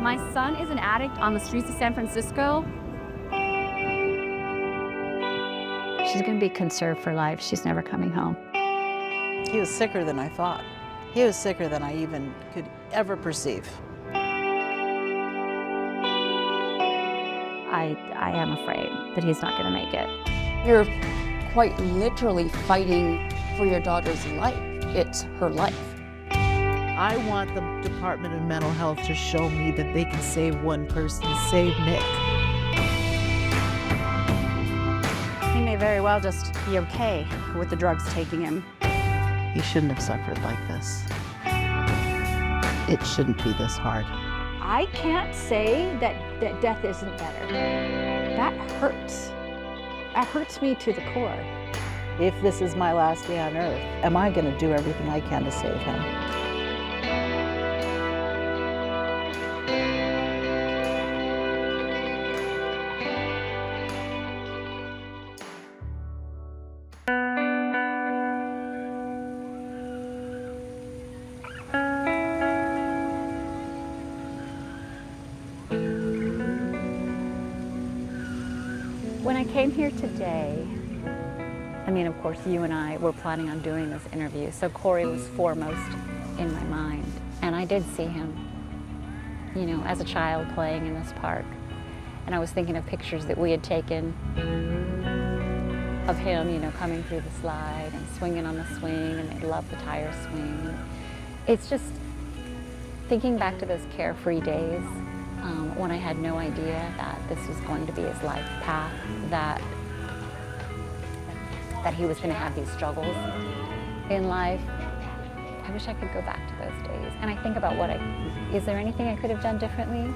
My son is an addict on the streets of San Francisco. She's going to be conserved for life. She's never coming home. He was sicker than I thought. He was sicker than I even could ever perceive. I am afraid that he's not going to make it. You're quite literally fighting for your daughter's life. It's her life. I want the Department of Mental Health to show me that they can save one person, save Nick. He may very well just be okay with the drugs taking him. He shouldn't have suffered like this. It shouldn't be this hard. I can't say that death isn't better. That hurts. That hurts me to the core. If this is my last day on earth, am I going to do everything I can to save him? When I came here today, I mean, of course, you and I were planning on doing this interview, so Corey was foremost in my mind. And I did see him, you know, as a child playing in this park. And I was thinking of pictures that we had taken of him, you know, coming through the slide and swinging on the swing, and they loved the tire swing. And it's just thinking back to those carefree days when I had no idea that this was going to be his life path, that he was going to have these struggles in life. I wish I could go back to those days. And I think about is there anything I could have done differently?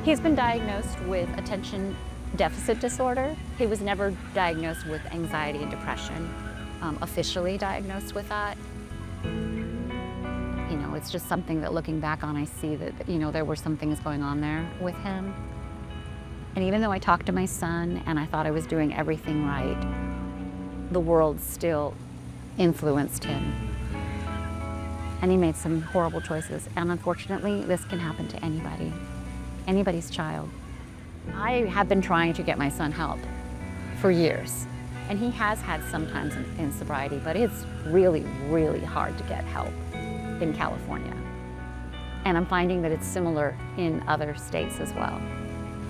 He's been diagnosed with attention deficit disorder. He was never diagnosed with anxiety and depression, officially diagnosed with that. You know, it's just something that looking back on, I see that, you know, there were some things going on there with him. And even though I talked to my son and I thought I was doing everything right, the world still influenced him. And he made some horrible choices. And unfortunately, this can happen to anybody, anybody's child. I have been trying to get my son help for years. And he has had some times in sobriety, but it's really, really hard to get help in California. And I'm finding that it's similar in other states as well.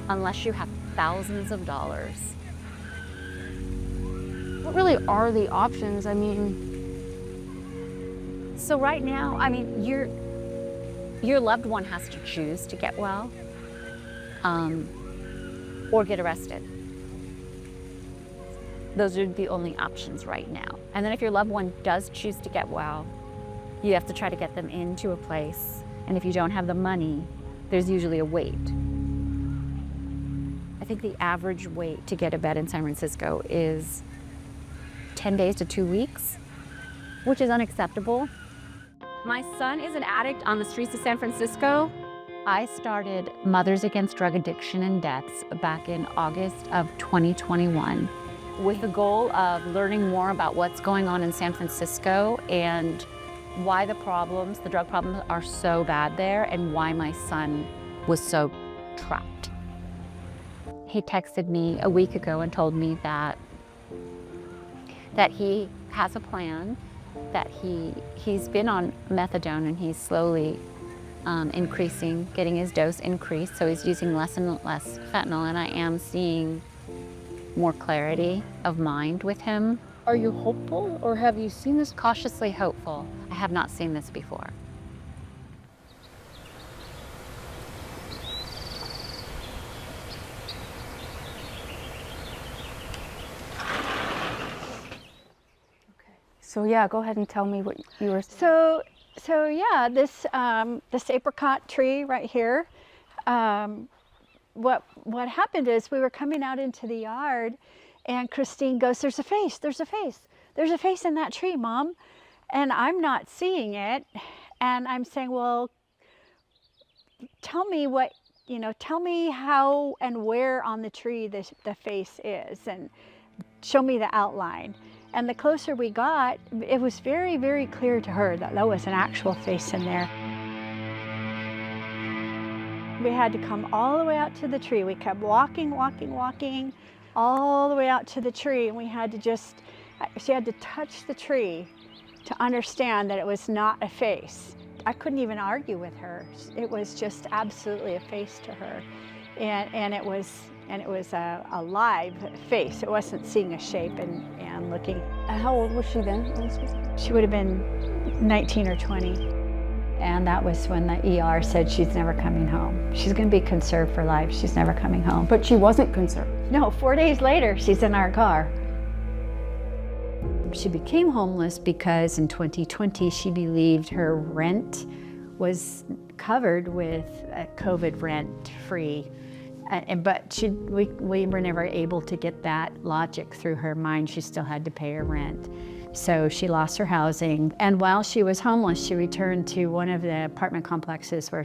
Unless you have thousands of dollars. What really are the options? I mean, So right now, I mean, your loved one has to choose to get well or get arrested. Those are the only options right now. And then if your loved one does choose to get well, you have to try to get them into a place. And if you don't have the money, there's usually a wait. I think the average wait to get a bed in San Francisco is 10 days to 2 weeks, which is unacceptable. My son is an addict on the streets of San Francisco. I started Mothers Against Drug Addiction and Deaths back in August of 2021 with the goal of learning more about what's going on in San Francisco and why the drug problems are so bad there and why my son was so trapped. He texted me a week ago and told me that he has a plan, that he's been on methadone and he's slowly getting his dose increased, so he's using less and less fentanyl, and I am seeing more clarity of mind with him. are you hopeful, or have you seen this? Cautiously hopeful. I have not seen this before. So yeah, go ahead and tell me what you were saying. So yeah, this apricot tree right here. What happened is we were coming out into the yard, and Christine goes, "There's a face. There's a face. There's a face in that tree, Mom," and I'm not seeing it, and I'm saying, "Well, tell me what tell me how and where on the tree the face is, and show me the outline." And the closer we got, it was very, very clear to her that there was an actual face in there. We had to come all the way out to the tree. We kept walking, all the way out to the tree, and she had to touch the tree to understand that it was not a face. I couldn't even argue with her. It was just absolutely a face to her. And it was a live face. It wasn't seeing a shape and looking. How old was she then? She would have been 19 or 20. And that was when the ER said she's never coming home. She's going to be conserved for life. She's never coming home. But she wasn't conserved. No, 4 days later, she's in our car. She became homeless because in 2020 she believed her rent was covered with COVID rent free. But we were never able to get that logic through her mind. She still had to pay her rent. So she lost her housing. And while she was homeless, she returned to one of the apartment complexes where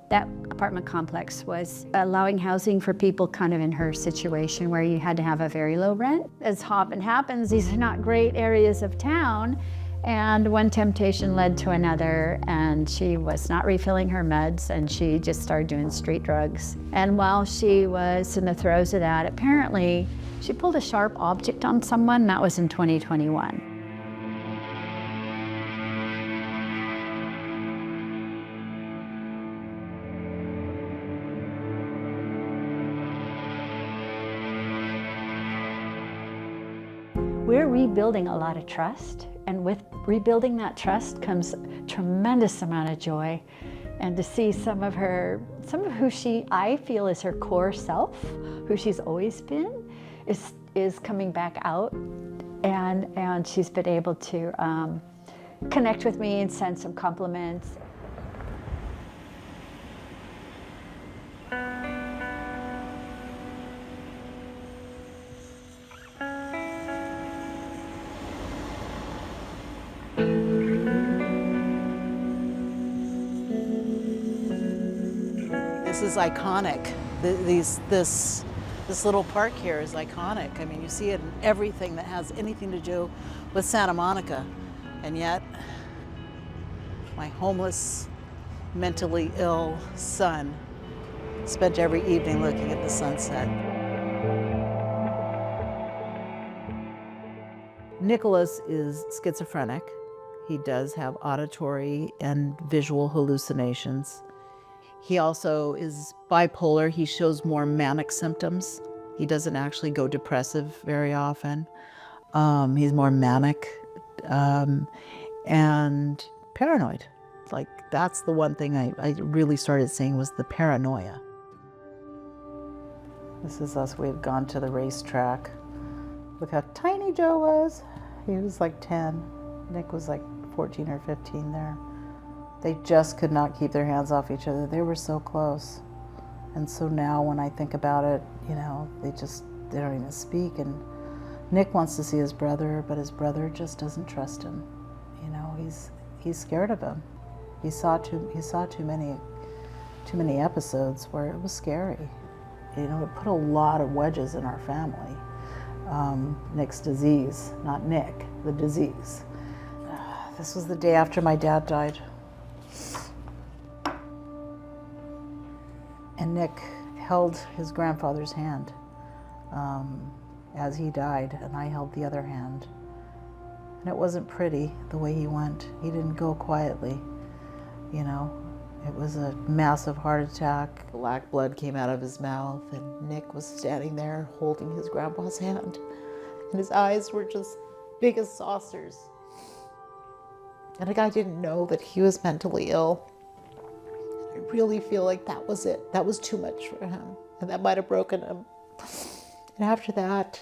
that apartment complex was allowing housing for people kind of in her situation where you had to have a very low rent. As often happens, these are not great areas of town. And one temptation led to another, and she was not refilling her meds, and she just started doing street drugs. And while she was in the throes of that, apparently she pulled a sharp object on someone. That was in 2021. We're rebuilding a lot of trust, and with rebuilding that trust comes a tremendous amount of joy. And to see some of who I feel is her core self, who she's always been, is coming back out, and she's been able to connect with me and send some compliments. This is iconic. This little park here is iconic. I mean, you see it in everything that has anything to do with Santa Monica. And yet, my homeless, mentally ill son spent every evening looking at the sunset. Nicholas is schizophrenic. He does have auditory and visual hallucinations. He also is bipolar. He shows more manic symptoms. He doesn't actually go depressive very often. He's more manic and paranoid. Like, that's the one thing I really started seeing was the paranoia. This is us. We had gone to the racetrack. Look how tiny Joe was. He was like 10. Nick was like 14 or 15 there. They just could not keep their hands off each other. They were so close. And so now when I think about it, you know, they don't even speak. And Nick wants to see his brother, but his brother just doesn't trust him. You know, he's scared of him. He saw too many episodes where it was scary. You know, it put a lot of wedges in our family. Nick's disease, not Nick, the disease. This was the day after my dad died. And Nick held his grandfather's hand as he died, and I held the other hand. And it wasn't pretty the way he went. He didn't go quietly, you know. It was a massive heart attack. Black blood came out of his mouth, and Nick was standing there holding his grandpa's hand. And his eyes were just big as saucers. And the guy didn't know that he was mentally ill. I really feel like that was it. That was too much for him. And that might have broken him. And after that,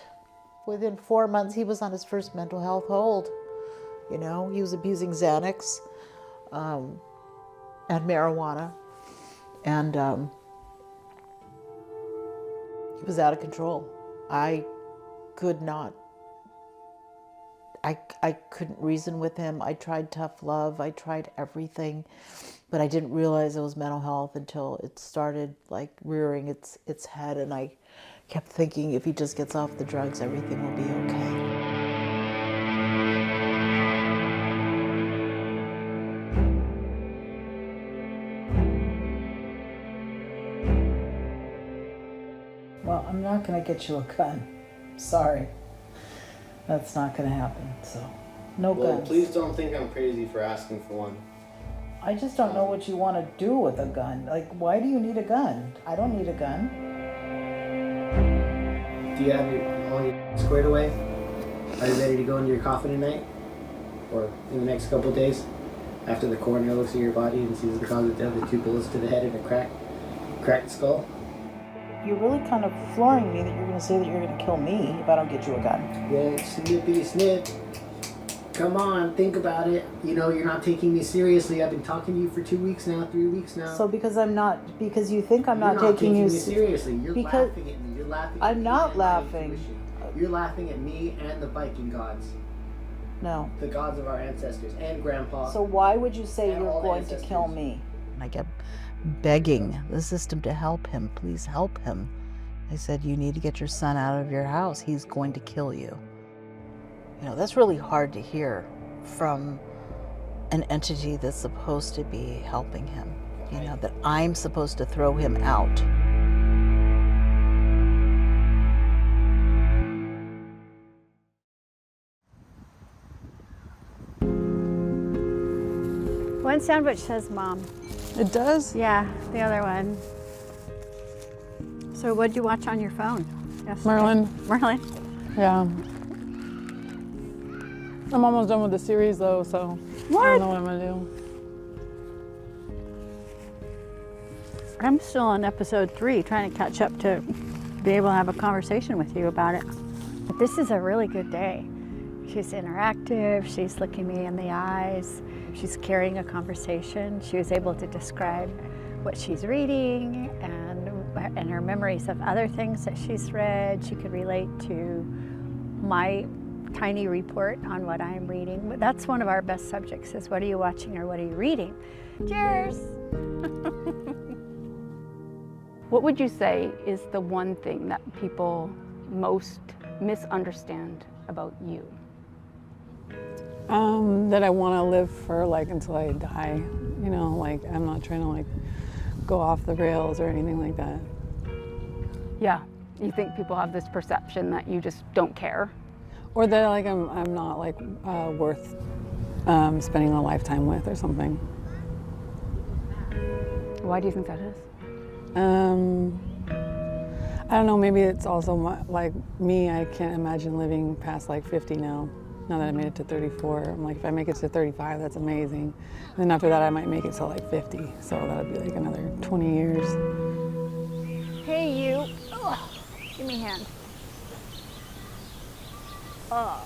within 4 months, he was on his first mental health hold. You know, he was abusing Xanax and marijuana. And he was out of control. I couldn't reason with him. I tried tough love. I tried everything, but I didn't realize it was mental health until it started like rearing its head. And I kept thinking, if he just gets off the drugs, everything will be okay. I'm not gonna get you a gun. Sorry. That's not gonna happen, so no Well, guns. please don't think I'm crazy for asking for one. I just don't know what you want to do with a gun. Like, why do you need a gun? I don't need a gun. Do you have all your squared away? Are you ready to go into your coffin tonight? Or in the next couple of days? After the coroner looks at your body and sees the cause of death, the 2 bullets to the head and a cracked skull? You're really kind of flooring me that you're going to say that you're going to kill me if I don't get you a gun. Well, snippity snip. Come on, think about it. You know, you're not taking me seriously. I've been talking to you for 2 weeks now, 3 weeks now. So because you think I'm not taking you seriously. You're because laughing at me. You're laughing at I'm me not and my laughing. intuition. You're laughing at me and the Viking gods. No. The gods of our ancestors and Grandpa. So why would you say And you're all going to ancestors. kill me? I kept begging the system to help him. Please help him. I said, you need to get your son out of your house. He's going to kill you. You know, that's really hard to hear from an entity that's supposed to be helping him. You know, that I'm supposed to throw him out. One sandwich says mom. It does? Yeah, the other one. So what'd you watch on your phone? Yesterday? Merlin. Yeah. I'm almost done with the series though, so I don't know what I'm gonna do. I'm still on episode 3, trying to catch up to be able to have a conversation with you about it. But this is a really good day. She's interactive, she's looking me in the eyes, she's carrying a conversation. She was able to describe what she's reading and her memories of other things that she's read. She could relate to my tiny report on what I'm reading. But that's one of our best subjects, is what are you watching or what are you reading? Cheers! What would you say is the one thing that people most misunderstand about you? That I want to live for like until I die. You know, like I'm not trying to like go off the rails or anything like that. Yeah, you think people have this perception that you just don't care? Or that like I'm not like worth spending a lifetime with or something. Why do you think that is? I don't know, maybe it's also like me, I can't imagine living past like 50 now. Now that I made it to 34, I'm like, if I make it to 35, that's amazing. And then after that, I might make it to like 50. So that'd be like another 20 years. Hey, you. Oh, give me a hand. Oh.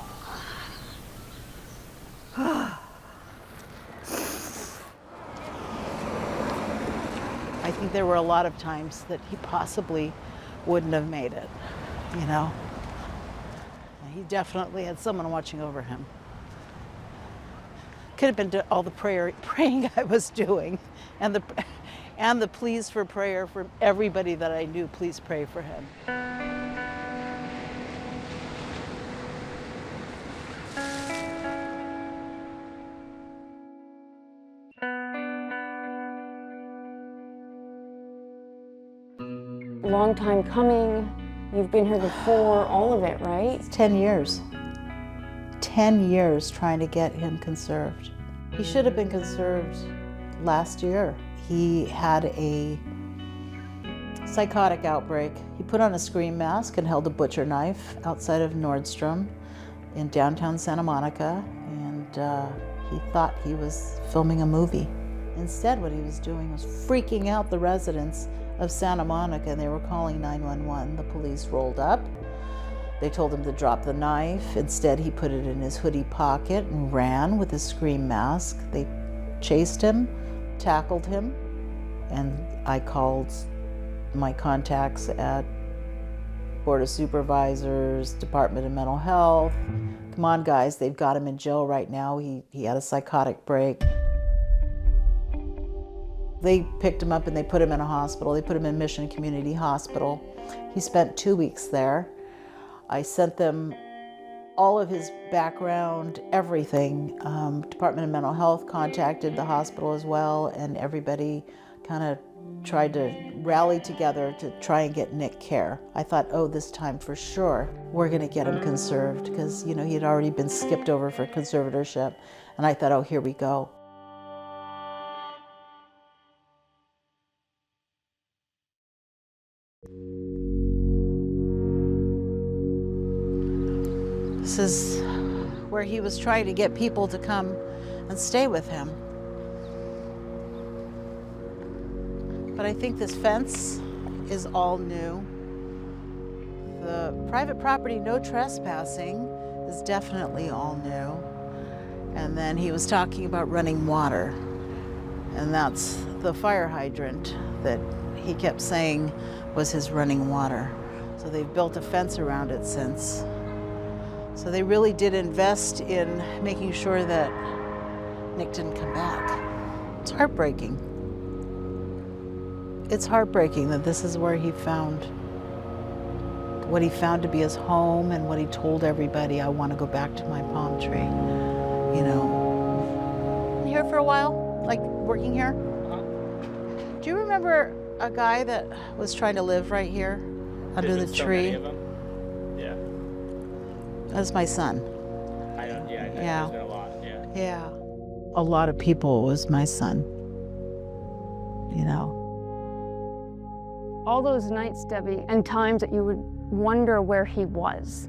I think there were a lot of times that he possibly wouldn't have made it, you know? He definitely had someone watching over him. Could have been all the praying I was doing, and the pleas for prayer from everybody that I knew. Please pray for him. Long time coming. You've been here before, all of it, right? 10 years. 10 years trying to get him conserved. He should have been conserved last year. He had a psychotic outbreak. He put on a scream mask and held a butcher knife outside of Nordstrom in downtown Santa Monica, and he thought he was filming a movie. Instead, what he was doing was freaking out the residents of Santa Monica, and they were calling 911. The police rolled up. They told him to drop the knife. Instead, he put it in his hoodie pocket and ran with his scream mask. They chased him, tackled him, and I called my contacts at Board of Supervisors, Department of Mental Health. Come on, guys, they've got him in jail right now. He had a psychotic break. They picked him up and they put him in a hospital. They put him in Mission Community Hospital. He spent 2 weeks there. I sent them all of his background, everything. Department of Mental Health contacted the hospital as well, and everybody kind of tried to rally together to try and get Nick care. I thought, oh, this time for sure, we're gonna get him conserved, because he had already been skipped over for conservatorship. And I thought, oh, here we go. This is where he was trying to get people to come and stay with him. But I think this fence is all new. The private property, no trespassing, is definitely all new. And then he was talking about running water. And that's the fire hydrant that he kept saying was his running water. So they've built a fence around it since. So they really did invest in making sure that Nick didn't come back. It's heartbreaking. It's heartbreaking that this is where he found what he found to be his home, and what he told everybody, I want to go back to my palm tree. Here for a while, like working here? Do you remember a guy that was trying to live right here under the tree? So many of them. Yeah. That's my son. I don't, yeah. Yeah. There's been a lot, yeah. Yeah. A lot of people was my son, All those nights, Debbie, and times that you would wonder where he was.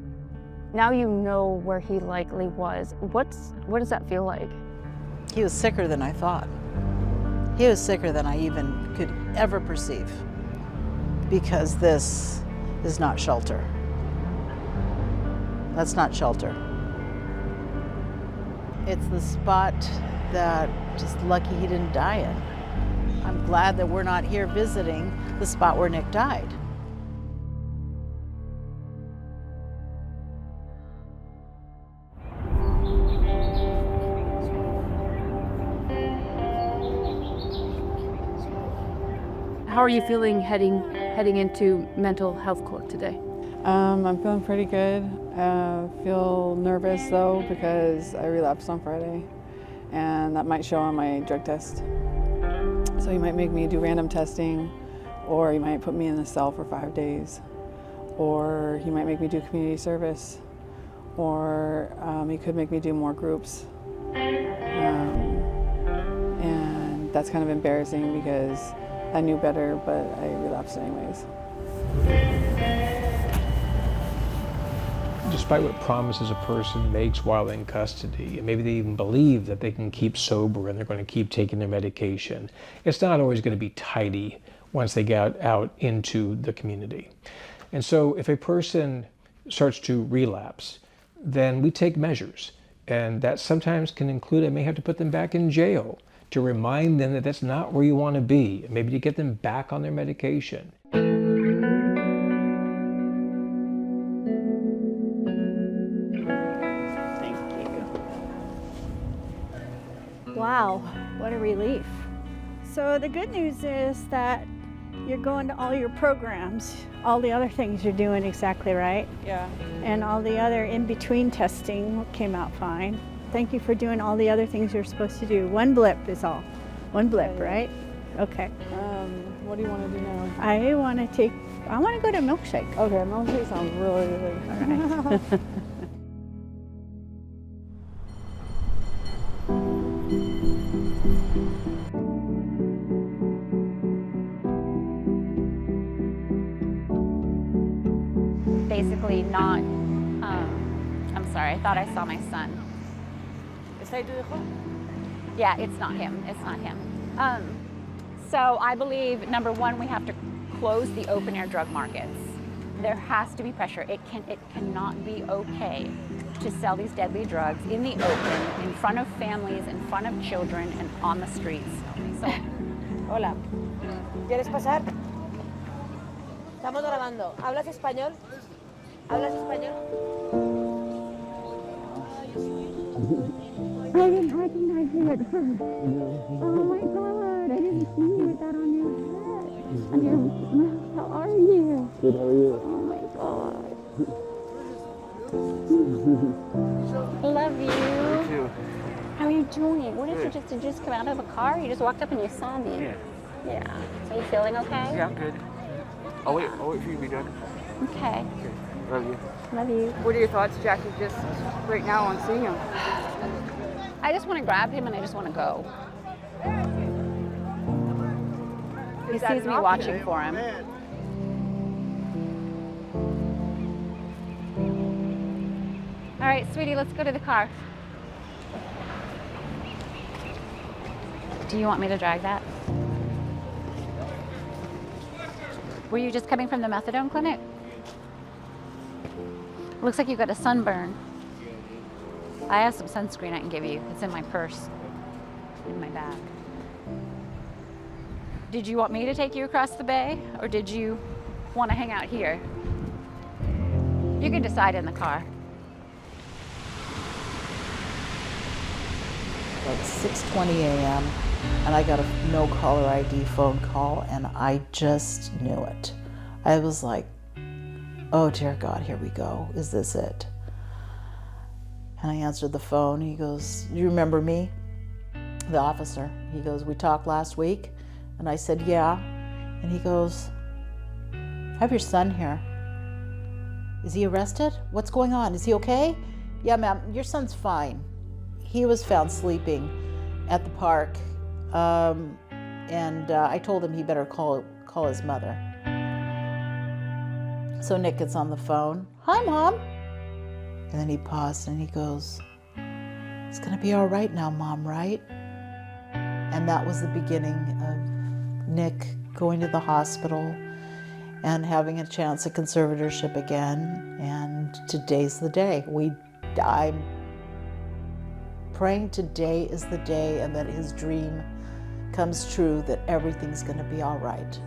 Now you know where he likely was. What does that feel like? He was sicker than I thought. He was sicker than I even could ever perceive, because this is not shelter. That's not shelter. It's the spot that just lucky he didn't die in. I'm glad that we're not here visiting the spot where Nick died. How are you feeling heading into mental health court today? I'm feeling pretty good. Feel nervous though, because I relapsed on Friday, and that might show on my drug test. So he might make me do random testing, or he might put me in a cell for 5 days, or he might make me do community service, or he could make me do more groups. And that's kind of embarrassing because I knew better, but I relapsed anyways. Despite what promises a person makes while in custody, and maybe they even believe that they can keep sober and they're going to keep taking their medication, it's not always going to be tidy once they get out into the community. And so if a person starts to relapse, then we take measures. And that sometimes can include, I may have to put them back in jail to remind them that that's not where you want to be, and maybe to get them back on their medication. Wow, what a relief. So the good news is that you're going to all your programs, all the other things you're doing exactly right. Yeah. And all the other in-between testing came out fine. Thank you for doing all the other things you're supposed to do. One blip is all. One blip, right? Okay. What do you want to do now? I want to go to milkshake. Okay, milkshake sounds really good. All right. Basically not, I'm sorry, I thought I saw my son. Yeah, it's not him, it's not him. So I believe, number one, we have to close the open air drug markets. There has to be pressure. It cannot be okay to sell these deadly drugs in the open, in front of families, in front of children, and on the streets. So, Hola. ¿Quieres pasar? Estamos grabando. ¿Hablas español? ¿Hablas español? I didn't recognize you at first. Oh my God, I didn't see you with that on your head. On your mouth. How are you? Good, how are you? Oh my God. I love you. You too. How are you doing? What did you just come out of a car? You just walked up and you saw me. Yeah. Yeah. Are you feeling okay? Yeah, I'm good. I'll wait for you to be done. Okay. Okay. Love you. Love you. What are your thoughts, Jackie, just right now on seeing him? I just want to grab him and I just want to go. He sees me watching for him. All right, sweetie, let's go to the car. Do you want me to drag that? Were you just coming from the methadone clinic? Looks like you got a sunburn. I have some sunscreen I can give you. It's in my purse, in my bag. Did you want me to take you across the bay, or did you want to hang out here? You can decide in the car. Like 6:20 a.m. and I got a no caller ID phone call, and I just knew it. I was like, oh dear God, here we go. Is this it? And I answered the phone. He goes, you remember me? The officer. He goes, we talked last week. And I said, yeah. And he goes, I have your son here. Is he arrested? What's going on? Is he okay? Yeah, ma'am, your son's fine. He was found sleeping at the park. I told him he better call his mother. So Nick gets on the phone. Hi, Mom. And then he paused and he goes, it's gonna be all right now, Mom, right? And that was the beginning of Nick going to the hospital and having a chance at conservatorship again. And today's the day. I'm praying today is the day, and that his dream comes true, that everything's gonna be all right.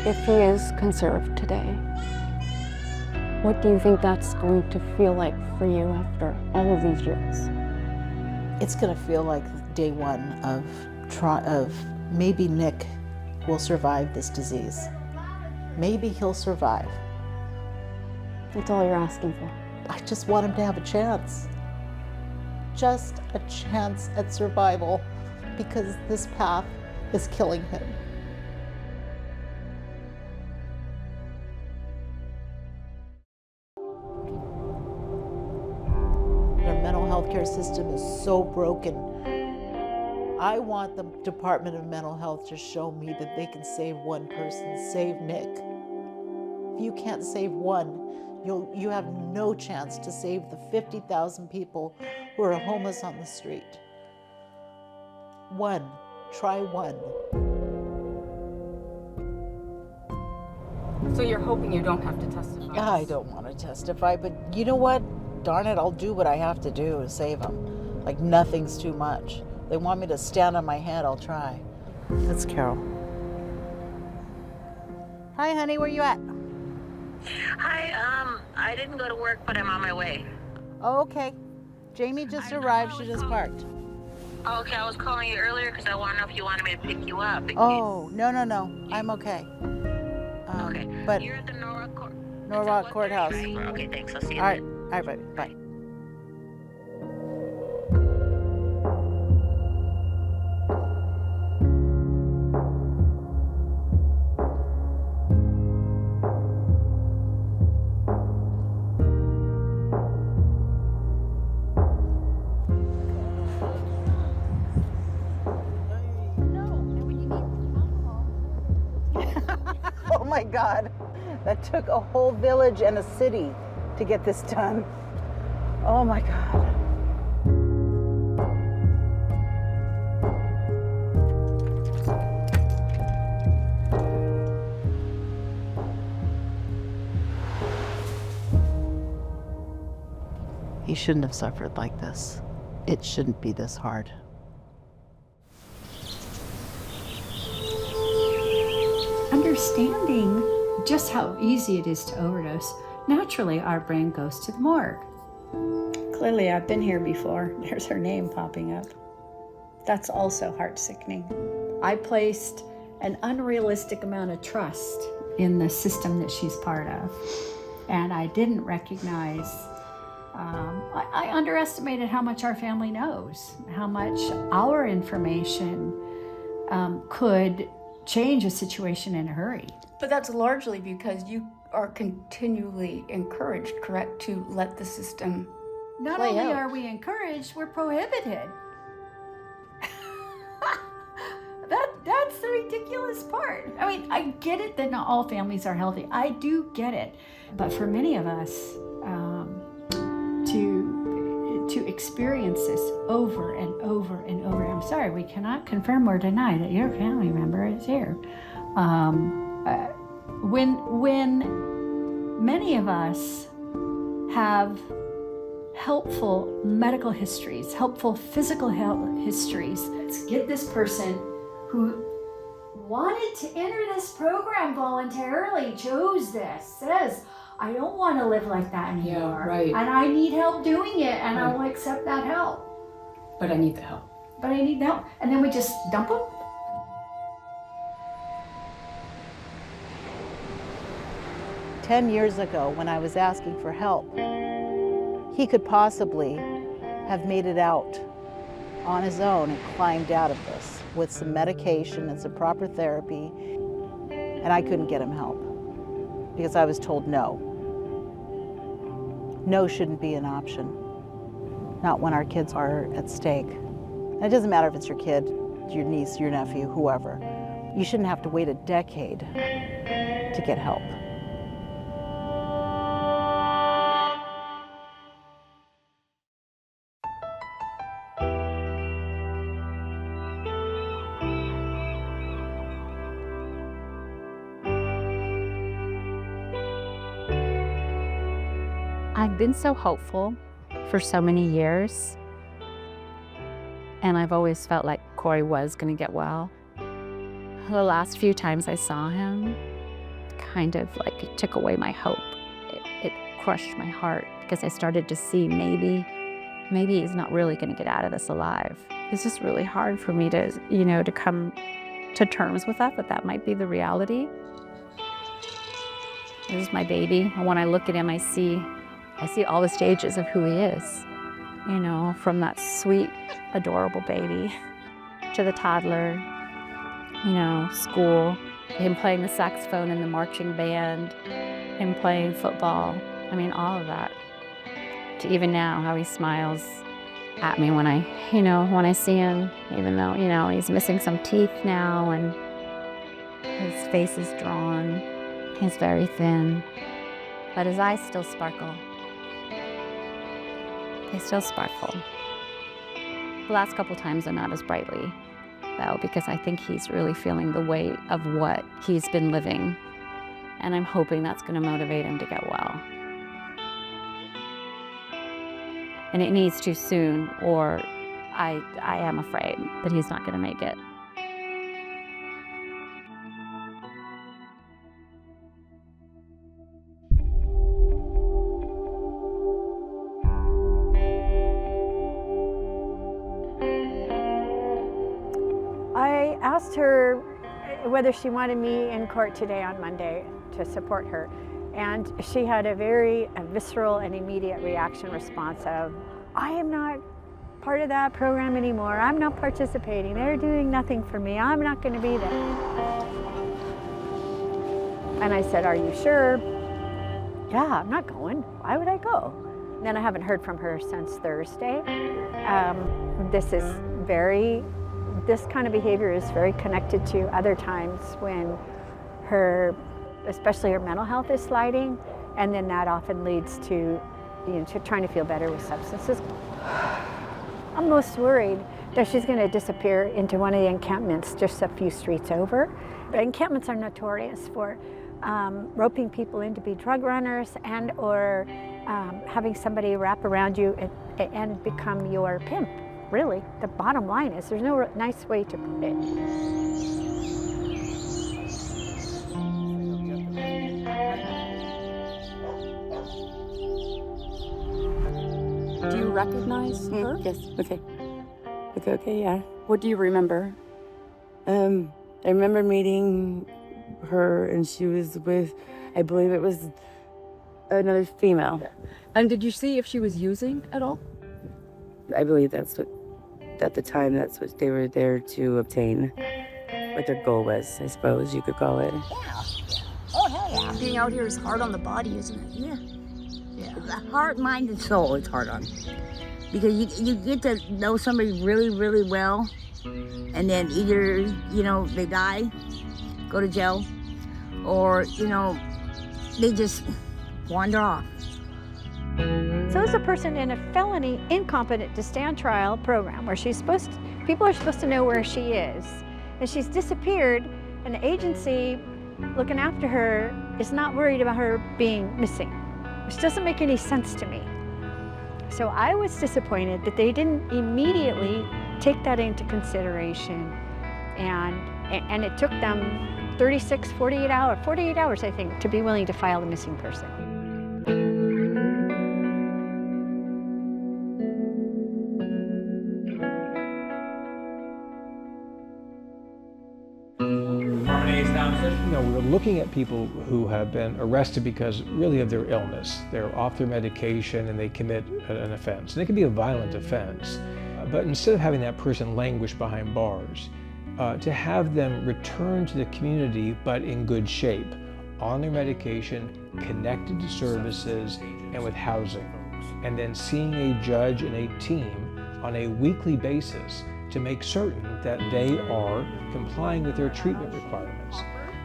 If he is conserved today, what do you think that's going to feel like for you after all of these years? It's gonna feel like day one of maybe Nick will survive this disease. Maybe he'll survive. That's all you're asking for. I just want him to have a chance. Just a chance at survival, because this path is killing him. Our mental health care system is so broken. I want the Department of Mental Health to show me that they can save one person, save Nick. If you can't save one, you have no chance to save the 50,000 people who are homeless on the street. One, try one. So you're hoping you don't have to testify? I don't want to testify, but you know what? Darn it, I'll do what I have to do to save him. Like nothing's too much. They want me to stand on my head, I'll try. That's Carol. Hi, honey, where you at? Hi, I didn't go to work, but I'm on my way. Oh, okay. Jamie just arrived, she just parked. Okay, I was calling you earlier because I want to know if you wanted me to pick you up. Oh, no, I'm okay. Okay, but you're at the Norwalk Courthouse. Okay, thanks, I'll see you All right, then. all right, bye. Oh my God, that took a whole village and a city to get this done. Oh my God. He shouldn't have suffered like this. It shouldn't be this hard. Understanding just how easy it is to overdose, naturally our brain goes to the morgue. Clearly, I've been here before. There's her name popping up. That's also heart-sickening. I placed an unrealistic amount of trust in the system that she's part of, and I didn't recognize I underestimated how much our family knows, how much our information could change a situation in a hurry. But that's largely because you are continually encouraged, correct, to let the system Not play only out. are we encouraged, we're prohibited. That's the ridiculous part. I mean, I get it that not all families are healthy. I do get it. But for many of us, to experience this over and over and over, I'm sorry, we cannot confirm or deny that your family member is here. When many of us have helpful medical histories, helpful physical health histories, let's get this person who wanted to enter this program voluntarily, chose this, says, I don't want to live like that anymore. Yeah, right. And I need help doing it, and I Right. will accept that help. But I need the help. But I need help. And then we just dump them? 10 years ago, when I was asking for help, he could possibly have made it out on his own and climbed out of this with some medication and some proper therapy, and I couldn't get him help because I was told no. No shouldn't be an option, not when our kids are at stake. And it doesn't matter if it's your kid, your niece, your nephew, whoever. You shouldn't have to wait a decade to get help. I've been so hopeful for so many years, and I've always felt like Corey was going to get well. The last few times I saw him, kind of like it took away my hope. It crushed my heart because I started to see maybe he's not really going to get out of this alive. It's just really hard for me to, to come to terms with that might be the reality. This is my baby, and when I look at him, I see all the stages of who he is, from that sweet, adorable baby to the toddler, school, him playing the saxophone in the marching band, him playing football. I mean, all of that. To even now, how he smiles at me when I see him, even though, he's missing some teeth now and his face is drawn. He's very thin, but his eyes still sparkle. They still sparkle. The last couple times they're not as brightly, though, because I think he's really feeling the weight of what he's been living. And I'm hoping that's going to motivate him to get well. And it needs to soon, or I am afraid that he's not going to make it. I asked her whether she wanted me in court today on Monday to support her. And she had a very visceral and immediate reaction response of, I am not part of that program anymore. I'm not participating. They're doing nothing for me. I'm not going to be there. And I said, are you sure? Yeah, I'm not going. Why would I go? And then I haven't heard from her since Thursday. This kind of behavior is very connected to other times when especially her mental health is sliding, and then that often leads to, to trying to feel better with substances. I'm most worried that she's going to disappear into one of the encampments just a few streets over. The encampments are notorious for roping people in to be drug runners or having somebody wrap around you and become your pimp. Really, the bottom line is there's no nice way to put it. Do you recognize her? Yes. Okay. Okay, yeah. What do you remember? I remember meeting her, and she was with, I believe it was Another female. And did you see if she was using at all? I believe that's what, at the time, that's what they were there to obtain. What their goal was, I suppose you could call it. Oh, hell yeah. Being out here is hard on the body, isn't it? Yeah. The heart, mind, and soul it's hard on. Because you get to know somebody really, really well, and then either, you know, they die, go to jail, or, you know, they just wander off. So as a person in a felony incompetent to stand trial program where people are supposed to know where she is, and she's disappeared, and the agency looking after her is not worried about her being missing, which doesn't make any sense to me. So I was disappointed that they didn't immediately take that into consideration, and it took them 48 hours, I think, to be willing to file a missing person. You know, we're looking at people who have been arrested because really of their illness. They're off their medication and they commit an offense. And it can be a violent offense. But instead of having that person languish behind bars, to have them return to the community but in good shape, on their medication, connected to services, and with housing. And then seeing a judge and a team on a weekly basis to make certain that they are complying with their treatment requirements.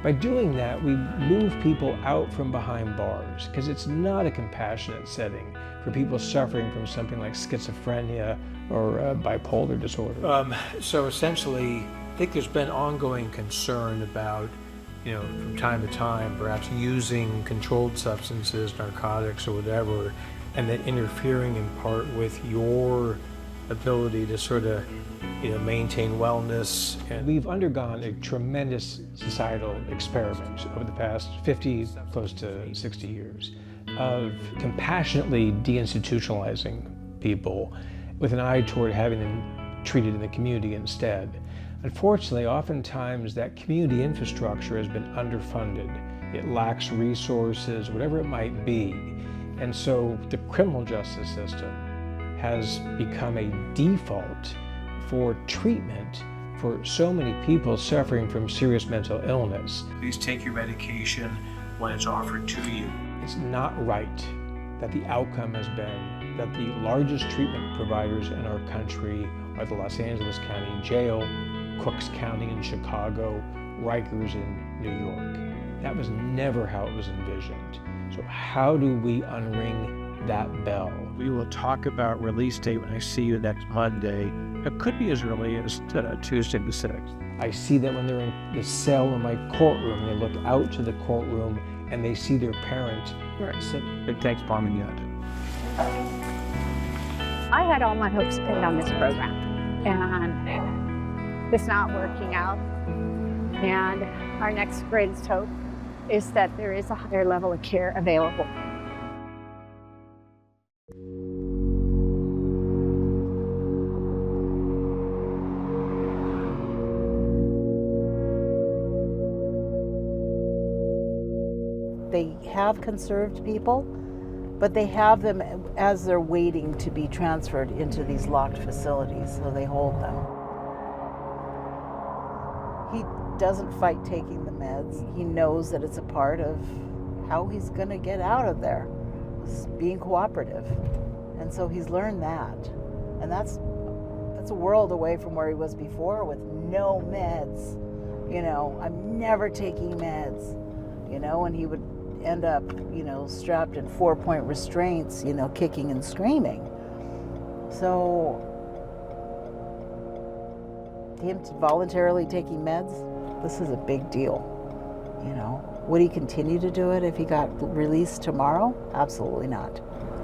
By doing that, we move people out from behind bars, because it's not a compassionate setting for people suffering from something like schizophrenia or bipolar disorder. So essentially, I think there's been ongoing concern about, you know, from time to time, perhaps using controlled substances, narcotics or whatever, and then interfering in part with your ability to sort of, you know, maintain wellness. And we've undergone a tremendous societal experiment over the past 50, close to 60 years of compassionately deinstitutionalizing people with an eye toward having them treated in the community instead. Unfortunately, oftentimes that community infrastructure has been underfunded. It lacks resources, whatever it might be. And so the criminal justice system has become a default for treatment for so many people suffering from serious mental illness. Please take your medication when it's offered to you. It's not right that the outcome has been that the largest treatment providers in our country are the Los Angeles County Jail, Cooks County in Chicago, Rikers in New York. That was never how it was envisioned. So how do we unring that bell? We will talk about release date when I see you next Monday. It could be as early as Tuesday the 6th. I see that when they're in the cell in my courtroom, they look out to the courtroom and they see their parent. It takes bombing yet. I had all my hopes pinned on this program, and it's not working out. And our next greatest hope is that there is a higher level of care available. They have conserved people, but they have them as they're waiting to be transferred into these locked facilities, so they hold them. He doesn't fight taking the meds. He knows that it's a part of how he's going to get out of there, being cooperative. And so he's learned that. And that's a world away from where he was before with no meds. You know, I'm never taking meds, you know, and he would end up, you know, strapped in 4-point restraints, you know, kicking and screaming. So him voluntarily taking meds, this is a big deal, you know. Would he continue to do it if he got released tomorrow? Absolutely not.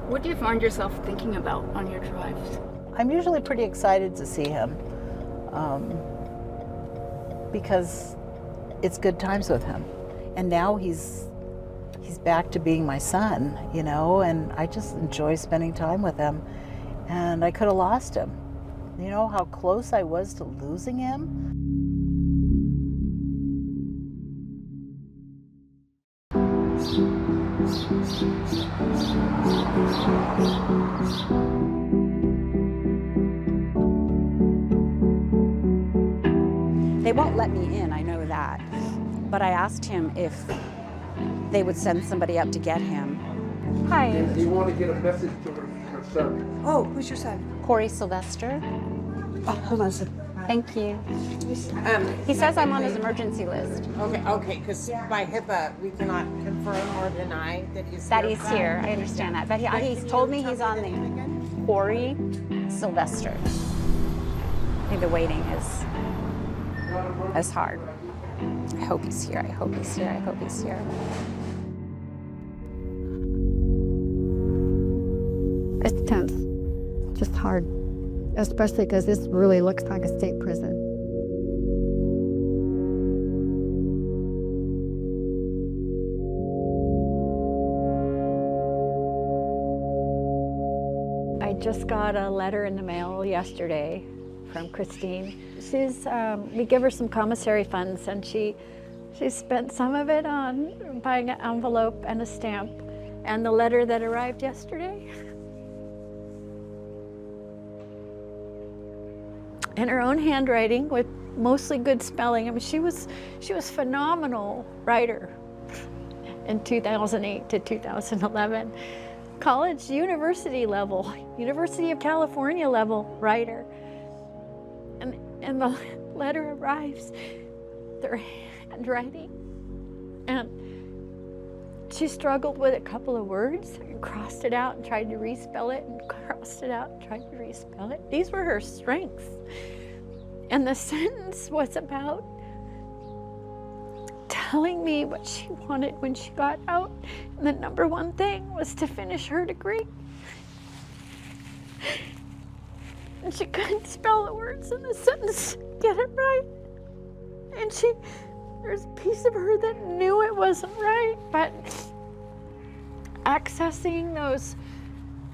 What do you find yourself thinking about on your drives? I'm usually pretty excited to see him because it's good times with him. And now he's back to being my son, you know, and I just enjoy spending time with him. And I could have lost him. You know how close I was to losing him? They won't let me in, I know that. But I asked him if they would send somebody up to get him. Hi. Do you want to get a message to her son? Oh, who's your son? Corey Sylvester. Oh, hold on a second. Thank you. He says I'm on his emergency list. Okay, because by HIPAA, we cannot confirm or deny that he's Here. I understand that. But he's told me he's on the Corey Sylvester. I think the waiting is hard. I hope he's here. I hope he's here. I hope he's here. It's tense, just hard, especially because this really looks like a state prison. I just got a letter in the mail yesterday from Christine. We give her some commissary funds, and she spent some of it on buying an envelope and a stamp, and the letter that arrived yesterday. In her own handwriting with mostly good spelling. I mean, she was phenomenal writer in 2008 to 2011. College, university level, University of California level writer. And the letter arrives, their handwriting. And she struggled with a couple of words and crossed it out and tried to respell it and crossed it out and tried to respell it. These were her strengths. And the sentence was about telling me what she wanted when she got out. And the number one thing was to finish her degree. And she couldn't spell the words in the sentence, get it right. And there's a piece of her that knew it wasn't right, but accessing those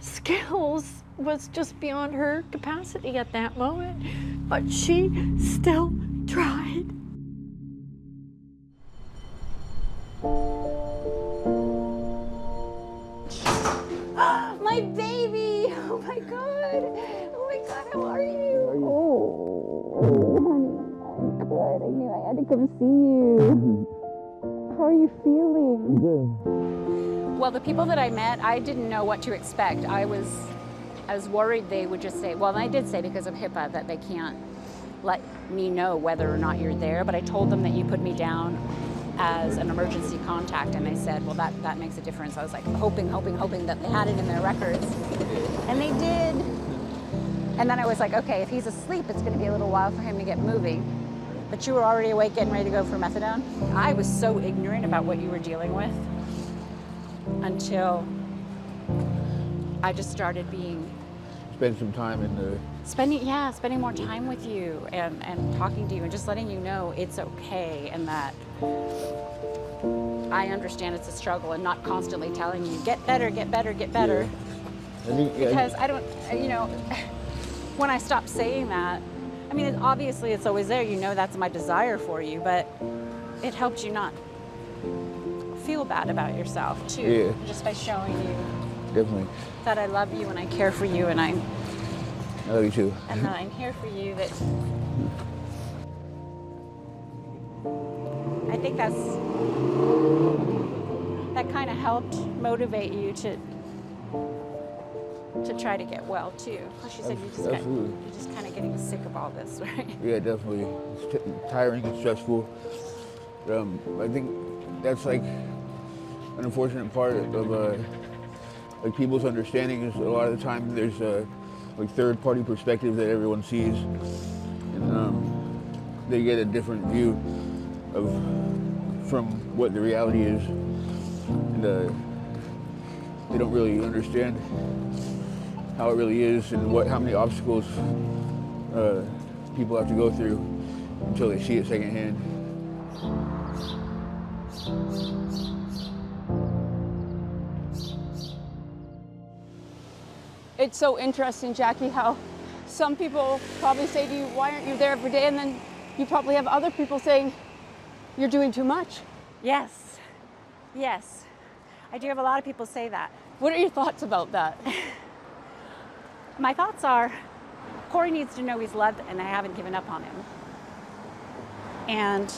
skills was just beyond her capacity at that moment. But she still tried. My baby! Oh my God! Oh my God, how are you? Oh, honey, I'm good. I knew I had to come see you. How are you feeling? Good. Well, the people that I met, I didn't know what to expect. I was worried they would just say, well, and I did say because of HIPAA that they can't let me know whether or not you're there, but I told them that you put me down as an emergency contact, and they said, well, that makes a difference. I was like hoping that they had it in their records, and they did. And then I was like, okay, if he's asleep, it's gonna be a little while for him to get moving. But you were already awake, getting ready to go for methadone. I was so ignorant about what you were dealing with until I just started Spend some time in the... spending more time with you and talking to you and just letting you know it's okay and that I understand it's a struggle and not constantly telling you, get better, get better, get better. Yeah. Because I don't, when I stopped saying that, I mean, obviously it's always there, you know that's my desire for you, but it helped you not feel bad about yourself too, just by showing you Definitely. that I love you and I care for you and I love you too. And that I'm here for you, that I think that kind of helped motivate you to try to get well too. Plus you said you're just kind of getting sick of all this, right? Yeah, definitely. It's tiring and stressful. I think that's like an unfortunate part of like people's understanding is a lot of the time there's like third-party perspective that everyone sees, and they get a different view from what the reality is, and they don't really understand how it really is and how many obstacles people have to go through until they see it secondhand. It's so interesting, Jackie, how some people probably say to you, why aren't you there every day? And then you probably have other people saying, you're doing too much. Yes. I do have a lot of people say that. What are your thoughts about that? My thoughts are, Corey needs to know he's loved and I haven't given up on him. And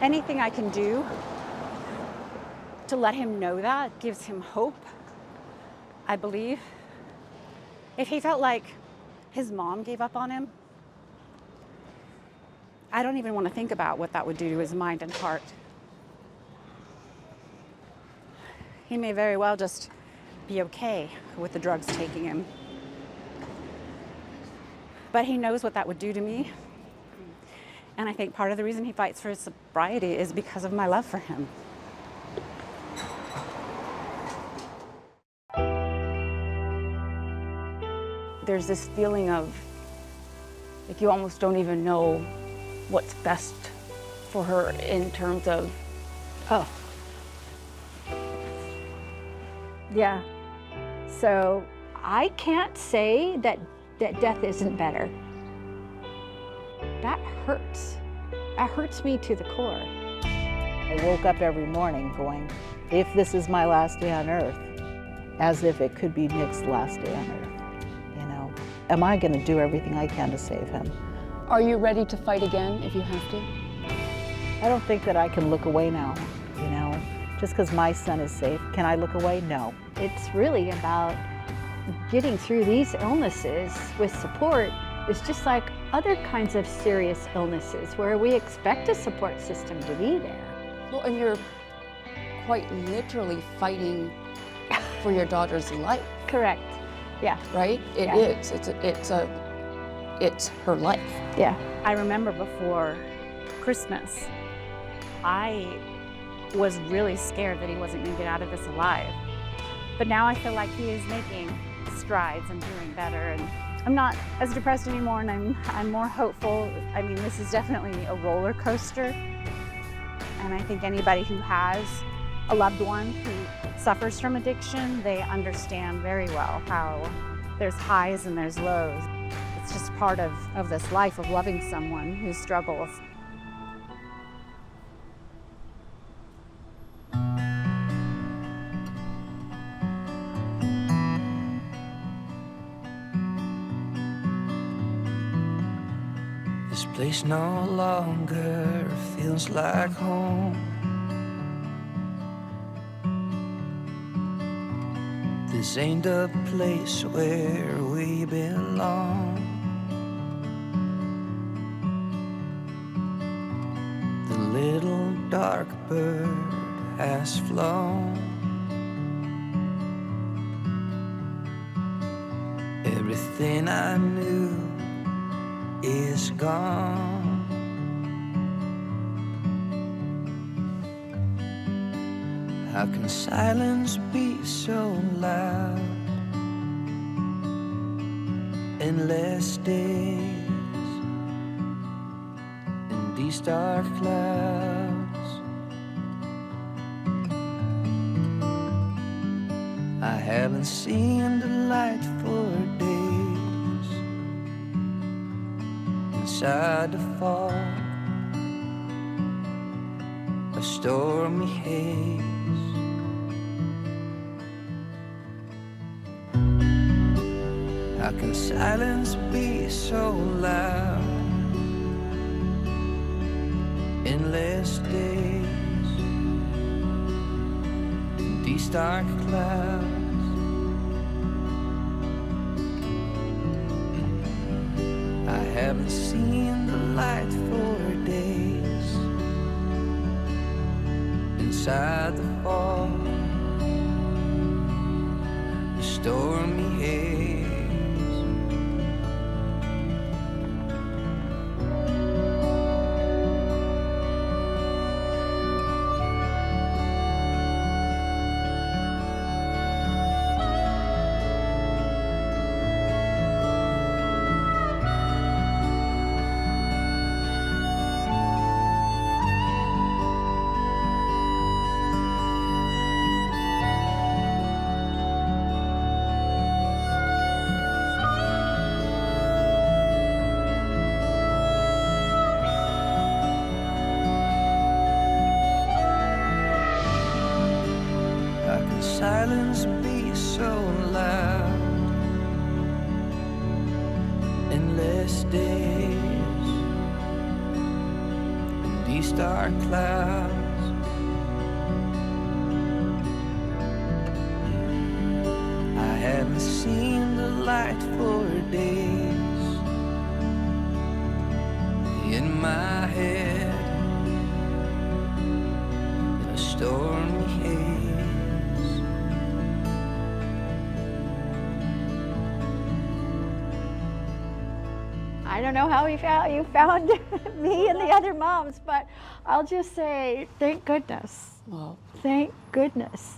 anything I can do to let him know that gives him hope, I believe. If he felt like his mom gave up on him, I don't even want to think about what that would do to his mind and heart. He may very well just be okay with the drugs taking him. But he knows what that would do to me. And I think part of the reason he fights for his sobriety is because of my love for him. There's this feeling of, like, you almost don't even know what's best for her in terms of, oh. Yeah. So I can't say that death isn't better. That hurts. That hurts me to the core. I woke up every morning going, if this is my last day on earth, as if it could be Nick's last day on earth, you know. Am I gonna do everything I can to save him? are you ready to fight again if you have to? I don't think that I can look away now, you know. Just because my son is safe, can I look away? No. It's really about getting through these illnesses with support. It's just like other kinds of serious illnesses where we expect a support system to be there. Well, and you're quite literally fighting for your daughter's life. Correct. Yeah. Right? It Yeah. is. It's her life. Yeah. I remember before Christmas, I was really scared that he wasn't going to get out of this alive. But now I feel like he is making strides and doing better, and I'm not as depressed anymore, and I'm more hopeful. I mean, this is definitely a roller coaster, and I think anybody who has a loved one who suffers from addiction, they understand very well how there's highs and there's lows. It's just part of this life of loving someone who struggles. This place no longer feels like home. This ain't a place where we belong. The little dark bird has flown. Everything I knew is gone. How can silence be so loud? Endless days in these dark clouds. I haven't seen the light for days. Inside the fog, a stormy haze. How can silence be so loud? Endless days in these dark clouds. I haven't seen the light for days. Inside the fog, the stormy haze. silence be so loud. Endless days and these dark clouds. I haven't seen the light for days. In my head, in a stormy haze. I don't know how you found me and the other moms, but I'll just say thank goodness. Well, Thank goodness.